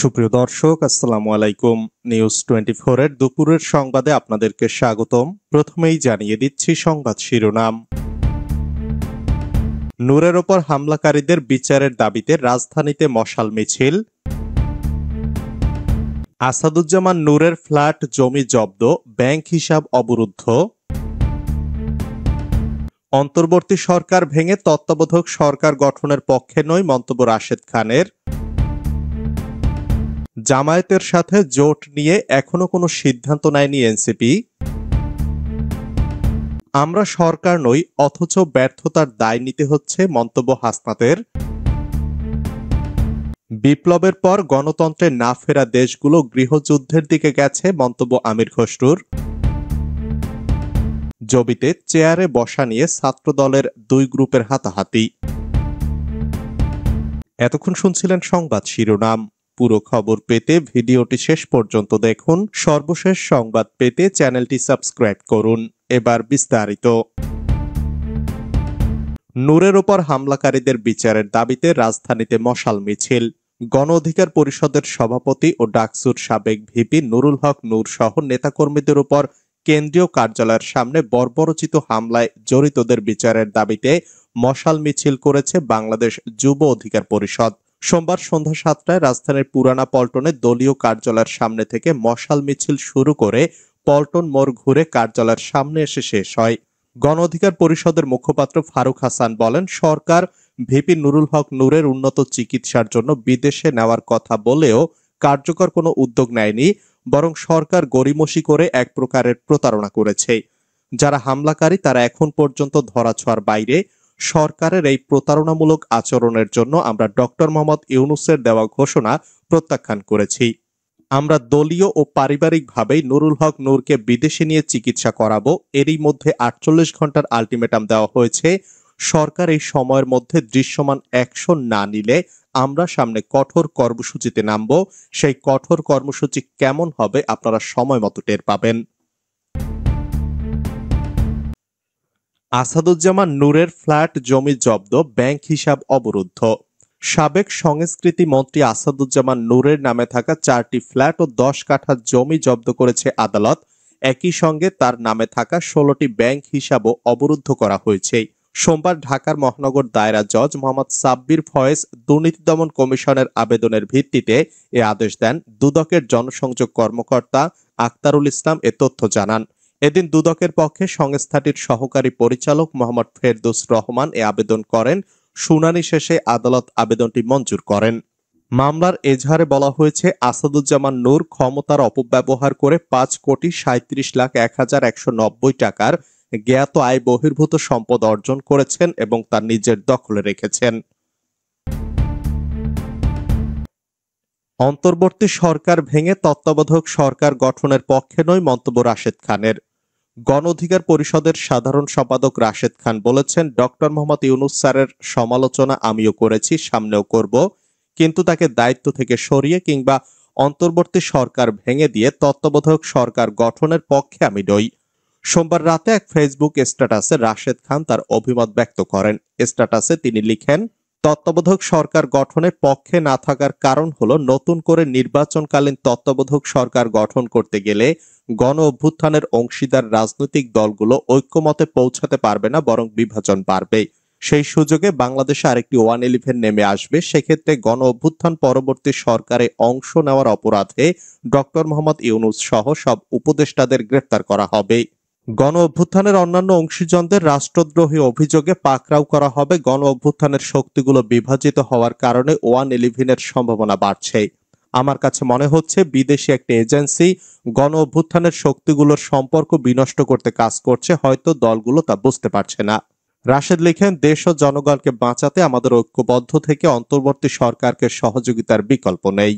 সুপ্রিয় দর্শক, আসসালামু আলাইকুম। নিউজ 24 এর দুপুরের সংবাদে আপনাদেরকে স্বাগতম। প্রথমেই জানিয়ে দিচ্ছি সংবাদ শিরোনাম। নূরের ওপর হামলাকারীদের বিচারের দাবিতে রাজধানীতে মশাল মিছিল। আসাদুজ্জামান নূরের ফ্ল্যাট জমি জব্দ, ব্যাংক হিসাব অবরুদ্ধ। অন্তর্বর্তী সরকার ভেঙে তত্ত্বাবধায়ক সরকার গঠনের পক্ষে নয় মন্তব্য রাশেদ খানের। জামায়াতের সাথে জোট নিয়ে এখনো কোনো সিদ্ধান্ত নেয়নি এনসিপি। আমরা সরকার নই, অথচ ব্যর্থতার দায় নিতে হচ্ছে মন্তব্য হাসনাতের। বিপ্লবের পর গণতন্ত্রে না ফেরা দেশগুলো গৃহযুদ্ধের দিকে গেছে মন্তব্য আমির খসরুর। জবিতে চেয়ারে বসা নিয়ে ছাত্রদলের দুই গ্রুপের হাতাহাতি। এতক্ষণ শুনছিলেন সংবাদ শিরোনাম। পুরো খবর পেতে ভিডিওটি শেষ পর্যন্ত দেখুন। সর্বশেষ সংবাদ পেতে চ্যানেলটি সাবস্ক্রাইব করুন। এবার বিস্তারিত। নূরের ওপর হামলাকারীদের বিচারের দাবিতে রাজধানীতে মশাল মিছিল। গণ অধিকার পরিষদের সভাপতি ও ডাকসুর সাবেক ভিপি নুরুল হক নূর সহ নেতাকর্মীদের উপর কেন্দ্রীয় কার্যালয়ের সামনে বর্বরোচিত হামলায় জড়িতদের বিচারের দাবিতে মশাল মিছিল করেছে বাংলাদেশ যুব অধিকার পরিষদ। সোমবার সন্ধ্যা 7টায় রাজধানীর পুরানা পল্টনে দলীয় কার্যালয়ের সামনে থেকে মশাল মিছিল শুরু করে পল্টন মোড় ঘুরে কার্যালয়ের সামনে এসে শেষ হয়। গণ অধিকার পরিষদের মুখপাত্র ফারুক হাসান বলেন, সরকার ভিপি নুরুল হক নূরের উন্নত চিকিৎসার জন্য বিদেশে নেওয়ার কথা বলেও কার্যকর কোনো উদ্যোগ নেয়নি, বরং সরকার গড়িমসি করে এক প্রকারের প্রতারণা করেছে। যারা হামলাকারী তারা এখন পর্যন্ত ধরাছোঁয়ার বাইরে। সরকারের এই প্রতারণামূলক আচরণের জন্য আমরা ডক্টর মোহাম্মদ ইউনূসের দেওয়া ঘোষণা প্রত্যাখ্যান করেছি। আমরা দলীয় ও পারিবারিকভাবেই নুরুল হক নূরকে বিদেশে নিয়ে চিকিৎসা করাবো। এরই মধ্যে 48 ঘন্টার আলটিমেটাম দেওয়া হয়েছে। সরকার এই সময়ের মধ্যে দৃশ্যমান অ্যাকশন না নিলে আমরা সামনে কঠোর কর্মসূচিতে নামব। সেই কঠোর কর্মসূচি কেমন হবে আপনারা সময় মতো টের পাবেন। আসাদুজ্জামান নূরের ফ্ল্যাট জমি জব্দ, ব্যাংক হিসাব অবরুদ্ধ। সাবেক সংস্কৃতি মন্ত্রী আসাদুজ্জামান নূরের নামে থাকা 4টি ফ্ল্যাট ও 10 কাঠা জমি জব্দ করেছে আদালত। একই সঙ্গে তার নামে থাকা 16টি ব্যাংক হিসাবও অবরুদ্ধ করা হয়েছে। সোমবার ঢাকার মহানগর দায়রা জজ মোহাম্মদ সাব্বির ফয়েজ দুর্নীতি দমন কমিশনের আবেদনের ভিত্তিতে এ আদেশ দেন। দুদকের জনসংযোগ কর্মকর্তা আক্তারুল ইসলাম এ তথ্য জানান। এদিন দুদকের পক্ষে সংস্থাটির সহকারী পরিচালক মোহাম্মদ ফেরদৌস রহমান এ আবেদন করেন। শুনানি শেষে আদালত আবেদনটি মঞ্জুর করেন। মামলার এজাহারে বলা হয়েছে, আসাদুজ্জামান নূর ক্ষমতার অপব্যবহার করে 5,37,01,190 টাকার জ্ঞাত আয় বহির্ভূত সম্পদ অর্জন করেছেন এবং তা নিজের দখলে রেখেছেন। অন্তর্বর্তী সরকার ভেঙে তত্ত্বাবধায়ক সরকার গঠনের পক্ষে নয় মন্তব্য রাশেদ খানের। গণ অধিকার পরিষদের সাধারণ সম্পাদক রাশেদ খান বলেছেন, ডক্টর মোহাম্মদ ইউনূস স্যারের সমালোচনা আমিও করেছি, সামনেও করব, কিন্তু তাকে দায়িত্ব থেকে সরিয়ে কিংবা অন্তর্বর্তী সরকার ভেঙে দিয়ে তত্ত্বাবধায়ক সরকার গঠনের পক্ষে আমি নই। সোমবার রাতে এক ফেসবুক স্ট্যাটাসে রাশেদ খান তার অভিমত ব্যক্ত করেন। স্ট্যাটাসে তিনি লিখেন, তত্ত্বাবধায়ক সরকার গঠনের পক্ষে না থাকার কারণ হলো নতুন করে নির্বাচনকালীন তত্ত্বাবধায়ক সরকার গঠন করতে গেলে গণ অভ্যুত্থানের অংশীদার রাজনৈতিক দলগুলো ঐক্যমতে পৌঁছাতে পারবে না, বরং বিভাজন বাড়বে। সেই সুযোগে বাংলাদেশে আরেকটি 111 নেমে আসবে। সেক্ষেত্রে গণ অভ্যুত্থান পরবর্তী সরকারে অংশ নেওয়ার অপরাধে ডক্টর মোহাম্মদ ইউনূস সহ সব উপদেষ্টাদের গ্রেফতার করা হবে। গণ অভ্যুত্থানের অন্যান্য অংশীজনদের রাষ্ট্রদ্রোহী অভিযোগে পাকড়াও করা হবে। গণ অভ্যুত্থানের শক্তিগুলো বিভাজিত হওয়ার কারণে 111-এর সম্ভাবনা বাড়ছে। আমার কাছে মনে হচ্ছে বিদেশি একটা এজেন্সি গণ অভ্যুত্থানের শক্তিগুলোর সম্পর্ক বিনষ্ট করতে কাজ করছে, হয়তো দলগুলো তা বুঝতে পারছে না। রাশেদ লিখেন, দেশ ও জনগণকে বাঁচাতে আমাদের ঐক্যবদ্ধ থেকে অন্তর্বর্তী সরকারকে সহযোগিতার বিকল্প নেই।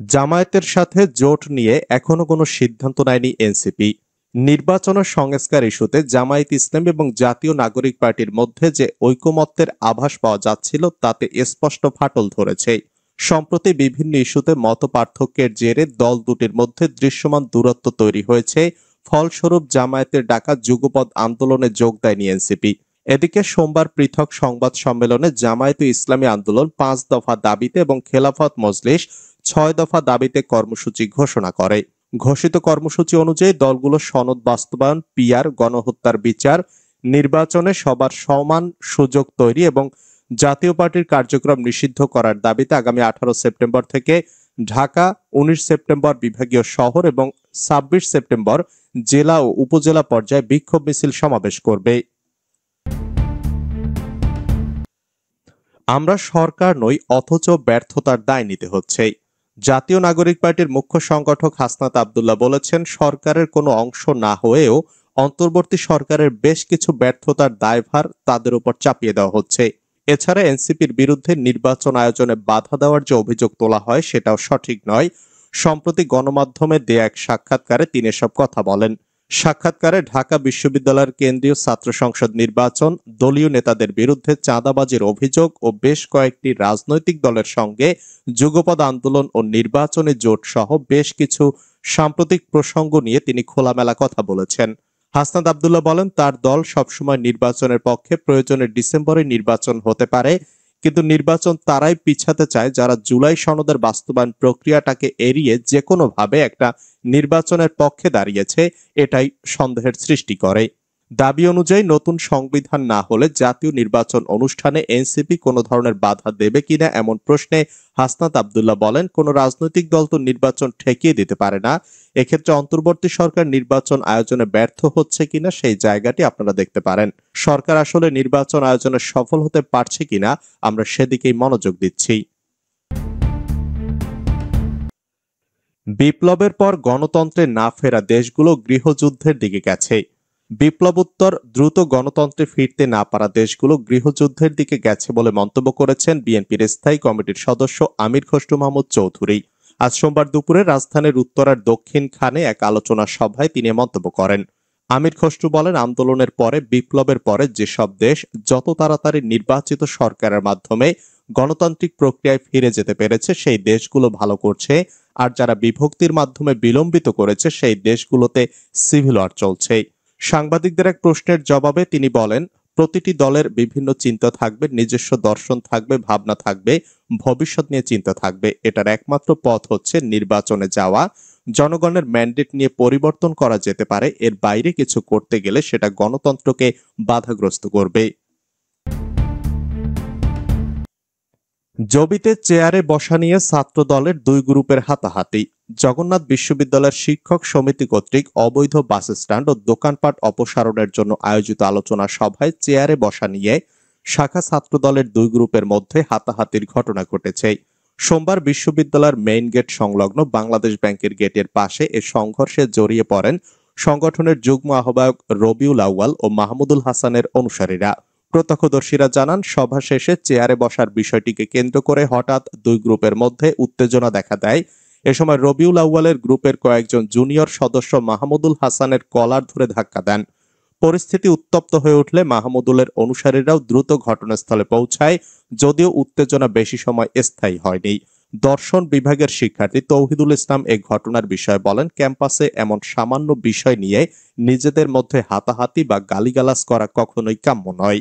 জামায়াতের সাথে জোট নিয়ে এখনো কোনো সিদ্ধান্ত নেয়নি এনসিপি। নির্বাচনের সংস্কার ইস্যুতে জামায়াত ইসলামী এবং জাতীয় নাগরিক পার্টির মধ্যে যে ঐকমত্যের আভাস পাওয়া যাচ্ছিল তাতে স্পষ্ট ফাটল ধরেছে। সম্প্রতি বিভিন্ন ইস্যুতে মত পার্থক্যের জেরে দল দুটির মধ্যে দৃশ্যমান দূরত্ব তৈরি হয়েছে। ফলস্বরূপ জামায়াতের ডাকা যুগপৎ আন্দোলনে যোগ দেয়নি এনসিপি। এদিকে সোমবার পৃথক সংবাদ সম্মেলনে জামায়াতে ইসলামী আন্দোলন 5 দফা দাবিতে এবং খেলাফত মজলিস 6 দফা দাবিতে কর্মসূচি ঘোষণা করে। ঘোষিত কর্মসূচি অনুযায়ী দলগুলো সনদ বাস্তবায়ন, পিআর, গণহত্যার বিচার, নির্বাচনে সবার সমান সুযোগ তৈরি এবং জাতীয় পার্টির কার্যক্রম নিষিদ্ধ করার দাবিতে আগামী 18 সেপ্টেম্বর থেকে ঢাকা, 19 সেপ্টেম্বর বিভাগীয় শহর এবং 26 সেপ্টেম্বর জেলা ও উপজেলা পর্যায়ে বিক্ষোভ মিছিল সমাবেশ করবে। আমরা সরকার নই, অথচ ব্যর্থতার দায় নিতে হচ্ছে। জাতীয় নাগরিক পার্টির মুখ্য সংগঠক হাসনাত আব্দুল্লাহ বলেছেন, সরকারের কোনো অংশ না হয়েও অন্তর্বর্তী সরকারের বেশ কিছু ব্যর্থতার দায়ভার তাদের উপর চাপিয়ে দেওয়া হচ্ছে। এছাড়া এনসিপির বিরুদ্ধে নির্বাচন আয়োজনে বাধা দেওয়ার যে অভিযোগ তোলা হয় সেটাও সঠিক নয়। সম্প্রতি গণমাধ্যমে দেয়া এক সাক্ষাৎকারে তিনি এসব কথা বলেন। সাক্ষাৎকারে ঢাকা বিশ্ববিদ্যালয়ের কেন্দ্রীয় ছাত্র সংসদ নির্বাচন, দলীয় নেতাদের বিরুদ্ধে চাঁদাবাজির অভিযোগ ও বেশ কয়েকটি রাজনৈতিক দলের সঙ্গে যুগপৎ আন্দোলন ও নির্বাচনী জোট সহ বেশ কিছু সাম্প্রতিক প্রসঙ্গ নিয়ে তিনি খোলামেলা কথা বলেছেন। হাসনাত আব্দুল্লাহ বলেন, তার দল সবসময় নির্বাচনের পক্ষে, প্রয়োজনে ডিসেম্বরে নির্বাচন হতে পারে, কিন্তু নির্বাচন তারাই পিছাতে চায় যারা জুলাই সনদের বাস্তবায়ন প্রক্রিয়াটাকে এড়িয়ে যে কোনোভাবে একটা নির্বাচনের পক্ষে দাঁড়িয়েছে। এটাই সন্দেহের সৃষ্টি করে। দাবি অনুযায়ী নতুন সংবিধান না হলে জাতীয় নির্বাচন অনুষ্ঠানে এনসিপি কোনো ধরনের বাধা দেবে কিনা এমন প্রশ্নে হাসনাত আব্দুল্লাহ বলেন, কোন রাজনৈতিক দল তো নির্বাচন ঠেকিয়ে দিতে পারে না। এক্ষেত্রে অন্তর্বর্তী সরকার নির্বাচন আয়োজনে ব্যর্থ হচ্ছে কিনা সেই জায়গাটি আপনারা দেখতে পারেন। সরকার আসলে নির্বাচন আয়োজনে সফল হতে পারছে কিনা আমরা সেদিকেই মনোযোগ দিচ্ছি। বিপ্লবের পর গণতন্ত্রে না ফেরা দেশগুলো গৃহযুদ্ধের দিকে গেছে। বিপ্লবোত্তর দ্রুত গণতন্ত্রে ফিরতে না পারা দেশগুলো গৃহযুদ্ধের দিকে গেছে বলে মন্তব্য করেছেন বিএনপির স্থায়ী কমিটির সদস্য আমির খসরু মাহমুদ চৌধুরী। আজ সোমবার দুপুরে রাজধানীর উত্তরার দক্ষিণ খানে এক আলোচনা সভায় তিনি মন্তব্য করেন। আমির খসরু বলেন, আন্দোলনের পরে, বিপ্লবের পরে যেসব দেশ যত তাড়াতাড়ি নির্বাচিত সরকারের মাধ্যমে গণতান্ত্রিক প্রক্রিয়ায় ফিরে যেতে পেরেছে সেই দেশগুলো ভালো করছে, আর যারা বিভক্তির মাধ্যমে বিলম্বিত করেছে সেই দেশগুলোতে সিভিল ওয়ার চলছে। সাংবাদিকদের এক প্রশ্নের জবাবে তিনি বলেন, প্রতিটি দলের বিভিন্ন চিন্তা থাকবে, নিজস্ব দর্শন থাকবে, ভাবনা থাকবে, ভবিষ্যৎ নিয়ে চিন্তা থাকবে। এটার একমাত্র পথ হচ্ছে নির্বাচনে যাওয়া। জনগণের ম্যান্ডেট নিয়ে পরিবর্তন করা যেতে পারে, এর বাইরে কিছু করতে গেলে সেটা গণতন্ত্রকে বাধাগ্রস্ত করবে। জবিতে চেয়ারে বসা নিয়ে ছাত্র দলের দুই গ্রুপের হাতাহাতি। জগন্নাথ বিশ্ববিদ্যালয়ের শিক্ষক সমিতি কর্তৃক অবৈধ বাস স্ট্যান্ড ও দোকানপাট অপসারণের জন্য আয়োজিত আলোচনা সভায় চেয়ারে বসা নিয়ে শাখা ছাত্র দলের দুই গ্রুপের মধ্যে হাতাহাতির ঘটনা ঘটেছে। সোমবার বিশ্ববিদ্যালয়ের মেইন গেট সংলগ্ন বাংলাদেশ ব্যাংকের গেটের পাশে এ সংঘর্ষে জড়িয়ে পড়েন সংগঠনের যুগ্ম আহ্বায়ক রবিউল আউয়াল ও মাহমুদুল হাসানের অনুসারীরা। প্রত্যক্ষদর্শীরা জানান, সভা শেষে চেয়ারে বসার বিষয়টিকে কেন্দ্র করে হঠাৎ দুই গ্রুপের মধ্যে উত্তেজনা দেখা দেয়। এ সময় রবিউল আউয়ালের গ্রুপের কয়েকজন জুনিয়র সদস্য মাহমুদুল হাসানের কলার ধরে ধাক্কা দেন। পরিস্থিতি উত্তপ্ত হয়ে উঠলে মাহমুদুলের অনুসারীরাও দ্রুত ঘটনাস্থলে পৌঁছায়, যদিও উত্তেজনা বেশি সময় স্থায়ী হয়নি। দর্শন বিভাগের শিক্ষার্থী তৌহিদুল ইসলাম এই ঘটনার বিষয়ে বলেন, ক্যাম্পাসে এমন সামান্য বিষয় নিয়ে নিজেদের মধ্যে হাতাহাতি বা গালিগালাজ করা কখনোই কাম্য নয়।